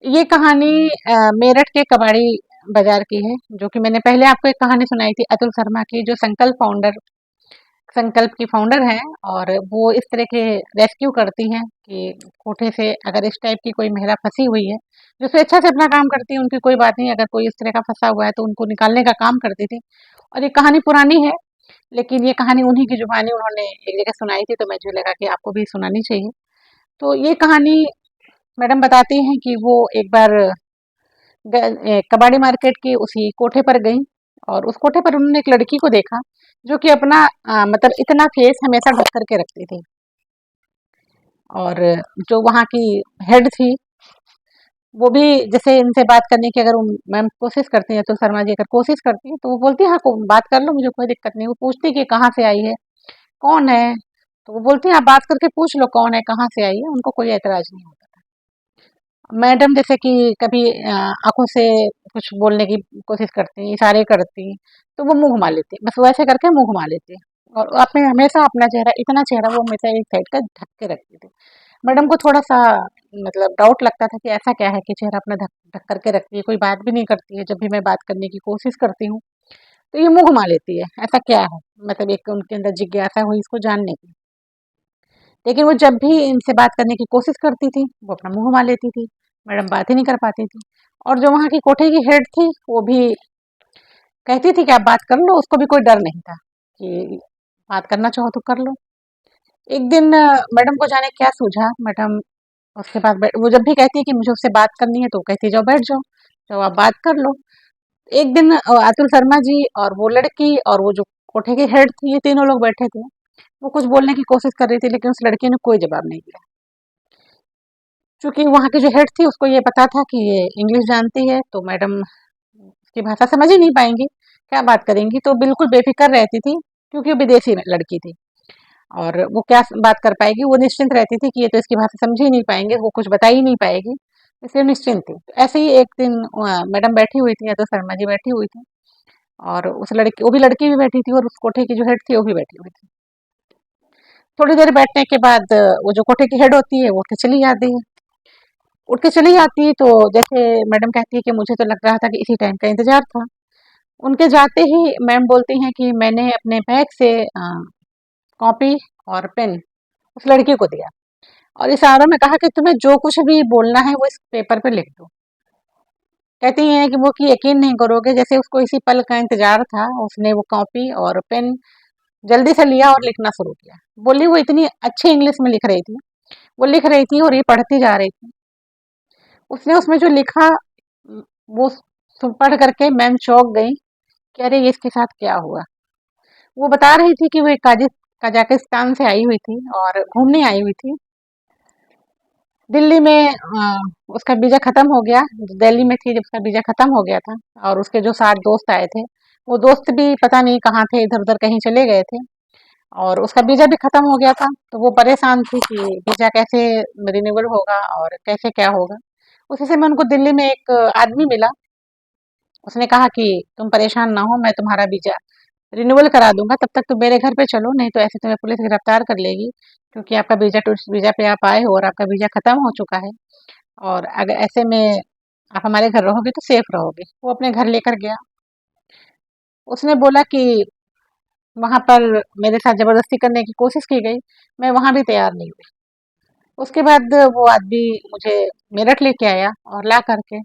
ये कहानी मेरठ के कबाड़ी बाजार की है, जो कि मैंने पहले आपको एक कहानी सुनाई थी अतुल शर्मा की, जो संकल्प की फाउंडर हैं। और वो इस तरह के रेस्क्यू करती हैं कि कोठे से अगर इस टाइप की कोई महिला फंसी हुई है, जो स्वेच्छा से अपना काम करती है, उनकी कोई बात नहीं, अगर कोई इस तरह का फंसा हुआ है तो उनको निकालने का काम करती थी। और ये कहानी पुरानी है, लेकिन ये कहानी उन्हीं की जुबानी उन्होंने एक जगह सुनाई थी, तो मुझे लगा कि आपको भी सुनानी चाहिए। तो ये कहानी मैडम बताती हैं कि वो एक बार कबाड़ी मार्केट के उसी कोठे पर गई, और उस कोठे पर उन्होंने एक लड़की को देखा, जो कि अपना मतलब इतना फेस हमेशा ढक करके रखती थी। और जो वहाँ की हेड थी, वो भी जैसे इनसे बात करने की अगर मैम कोशिश करती हैं, तो शर्मा जी अगर कोशिश करती है तो वो बोलती है हाँ बात कर लो, मुझे कोई दिक्कत नहीं। वो पूछती कि कहाँ से आई है, कौन है, तो वो बोलती है आप बात करके पूछ लो कौन है, कहाँ से आई है, उनको कोई एतराज नहीं होता। मैडम जैसे कि कभी आँखों से कुछ बोलने की कोशिश करती, इशारे करती, तो वो मुँह घुमा लेती, बस वैसे करके मुँह घुमा लेती। और आपने हमेशा अपना चेहरा, इतना चेहरा वो हमेशा एक साइड का ढक के रखती थी। मैडम को थोड़ा-सा मतलब डाउट लगता था कि ऐसा क्या है कि चेहरा अपना ढक ढक कर के रखती है, कोई बात भी नहीं करती है, जब भी मैं बात करने की कोशिश करती हूँ, तो ये मुँह घुमा लेती है, ऐसा क्या है? मतलब एक उनके अंदर जिज्ञासा हुई इसको जानने की। लेकिन वो जब भी इनसे बात करने की कोशिश करती थी, वो अपना मुँह घुमा लेती थी। मैडम बात ही नहीं कर पाती थी। और जो वहाँ की कोठे की हेड थी, वो भी कहती थी कि आप बात कर लो, उसको भी कोई डर नहीं था कि बात करना चाहो तो कर लो। एक दिन मैडम को जाने क्या सूझा, मैडम उसके पास बैठ, वो जब भी कहती है कि मुझे उससे बात करनी है, तो वो कहती है जाओ बैठ जाओ, जाओ आप बात कर लो। एक दिन अतुल शर्मा जी और वो लड़की और वो जो कोठे की हेड थी, ये तीनों लोग बैठे थे। वो कुछ बोलने की कोशिश कर रही थी, लेकिन उस लड़की ने कोई जवाब नहीं दिया। चूँकि वहाँ की जो हेड थी उसको ये पता था कि ये इंग्लिश जानती है, तो मैडम उसकी भाषा समझ ही नहीं पाएँगी, क्या बात करेंगी, तो बिल्कुल बेफ़िक्र रहती थी, क्योंकि वो विदेशी लड़की थी। और वो क्या बात कर पाएगी, वो निश्चिंत रहती थी कि ये तो इसकी भाषा समझ ही नहीं पाएँगे, वो कुछ बता ही नहीं पाएगी, इसलिए निश्चिंत थी। तो ऐसे ही एक दिन मैडम बैठी हुई थी, या तो शर्मा जी बैठी हुई थी, और उस लड़की, वो भी लड़की भी बैठी थी, और उस कोठे की जो हेड थी, वो भी बैठी हुई थी। थोड़ी देर बैठने के बाद वो जो कोठे की हेड होती है, वो उठ के चली जाती है। उठ के चली जाती है, तो जैसे मैडम कहती है कि मुझे तो लग रहा था कि इसी टाइम का इंतज़ार था। उनके जाते ही मैम बोलती हैं कि मैंने अपने बैग से कॉपी और पेन उस लड़की को दिया, और इशारों में कहा कि तुम्हें जो कुछ भी बोलना है वो इस पेपर पे लिख दो। कहती हैं कि वो कि यकीन नहीं करोगे, जैसे उसको इसी पल का इंतज़ार था, उसने वो कॉपी और पेन जल्दी से लिया और लिखना शुरू किया। बोली वो इतनी अच्छी इंग्लिश में लिख रही थी, वो लिख रही थी और ये पढ़ती जा रही थी। उसने उसमें जो लिखा, वो पढ़ करके मैम चौंक गई कि अरे ये इसके साथ क्या हुआ। वो बता रही थी कि वो एक कजाकिस्तान से आई हुई थी और घूमने आई हुई थी दिल्ली में। उसका वीजा खत्म हो गया, दिल्ली में थी जब उसका वीजा खत्म हो गया था, और उसके जो 7 दोस्त आए थे, वो दोस्त भी पता नहीं कहाँ थे, इधर उधर कहीं चले गए थे, और उसका वीजा भी खत्म हो गया था। तो वो परेशान थी कि वीजा कैसे रिन्यूअल होगा और कैसे क्या होगा। उसी समय उनको दिल्ली में एक आदमी मिला। उसने कहा कि तुम परेशान ना हो, मैं तुम्हारा वीजा रिन्यूअल करा दूंगा, तब तक तुम मेरे घर पे चलो, नहीं तो ऐसे तुम्हें पुलिस गिरफ्तार कर लेगी, क्योंकि आपका वीजा, टूरिस्ट वीजा पे आप आए हो और आपका वीजा खत्म हो चुका है, और अगर ऐसे में आप हमारे घर रहोगे तो सेफ रहोगे। वो अपने घर लेकर गया। उसने बोला कि वहां पर मेरे साथ जबरदस्ती करने की कोशिश की गई, मैं वहां भी तैयार नहीं हुई। उसके बाद वो आदमी मुझे मेरठ लेके आया और ला करके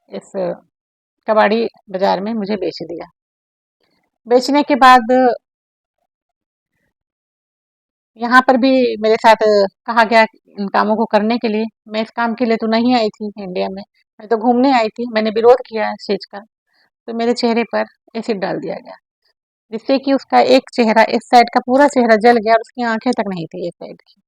इस कबाड़ी बाजार में मुझे बेच दिया। बेचने के बाद यहाँ पर भी मेरे साथ कहा गया कि इन कामों को करने के लिए। मैं इस काम के लिए तो नहीं आई थी इंडिया में, मैं तो घूमने आई थी। मैंने विरोध किया इस चीज़ का, तो मेरे चेहरे पर एसिड डाल दिया गया, जिससे कि उसका एक चेहरा, इस साइड का पूरा चेहरा जल गया, और उसकी आंखें तक नहीं थी एक साइड की।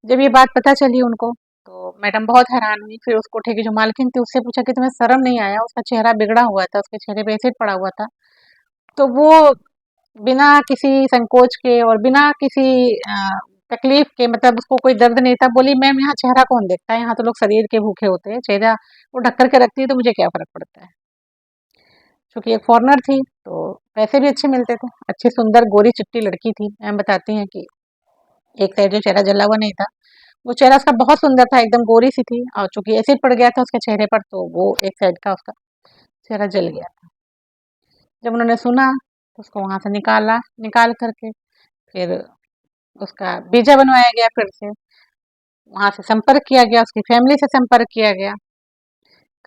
जब ये बात पता चली उनको, तो मैडम बहुत हैरान हुई। फिर उस कोठे की जो मालकिन थी, उससे पूछा कि तुम्हें शर्म नहीं आया? उसका चेहरा बिगड़ा हुआ था, उसके चेहरे पे एसिड पड़ा हुआ था। तो वो बिना किसी संकोच के और बिना किसी तकलीफ के, मतलब उसको कोई दर्द नहीं था, बोली मैम यहाँ चेहरा कौन देखता है, यहाँ तो लोग शरीर के भूखे होते हैं, चेहरा वो ढक कर के रखती है, तो मुझे क्या फर्क पड़ता है। क्योंकि एक फॉरेनर थी, तो पैसे भी अच्छे मिलते थे। अच्छी सुंदर गोरी चिट्टी लड़की थी। मैम बताती हैं कि एक साइड जो चेहरा जला हुआ नहीं था, वो चेहरा उसका बहुत सुंदर था, एकदम गोरी सी थी और चूंकि एसिड पड़ गया था उसके चेहरे पर तो वो एक साइड का उसका चेहरा जल गया था। जब उन्होंने सुना तो उसको वहां से निकाला, निकाल करके फिर उसका वीजा बनवाया गया फिर से। वहां से संपर्क किया गया, उसकी फैमिली से संपर्क किया गया।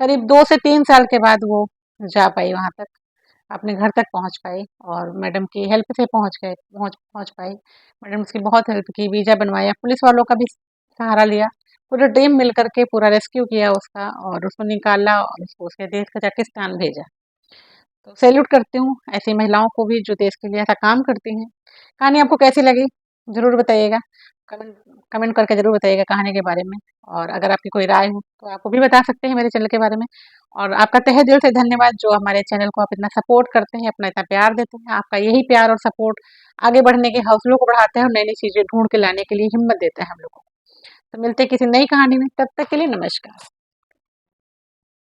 करीब 2 से 3 साल के बाद वो जा पाई वहां तक, अपने घर तक पहुंच पाई और मैडम की हेल्प से पहुंच पहुंच पाई। मैडम उसकी बहुत हेल्प की, वीजा बनवाया, पुलिस वालों का भी सहारा लिया। पूरी टीम मिल करके पूरा रेस्क्यू किया उसका और उसको निकाला और उसको उसके देश कजाकिस्तान भेजा। तो सैल्यूट करती हूँ ऐसी महिलाओं को भी जो देश के लिए ऐसा काम करती हैं। कहानी आपको कैसी लगी ज़रूर बताइएगा, कमेंट कमेंट करके ज़रूर बताइएगा कहानी के बारे में। और अगर आपकी कोई राय हो तो आप वो भी बता सकते हैं मेरे चैनल के बारे में। और आपका तहे दिल से धन्यवाद जो हमारे चैनल को आप इतना सपोर्ट करते हैं, अपना इतना प्यार देते हैं। आपका यही प्यार और सपोर्ट आगे बढ़ने के हौसलों को बढ़ाता है और नई-नई चीज़ें ढूँढ के लाने के लिए हिम्मत देता है हम लोग को। तो मिलते हैं किसी नई कहानी में, तब तक के लिए नमस्कार।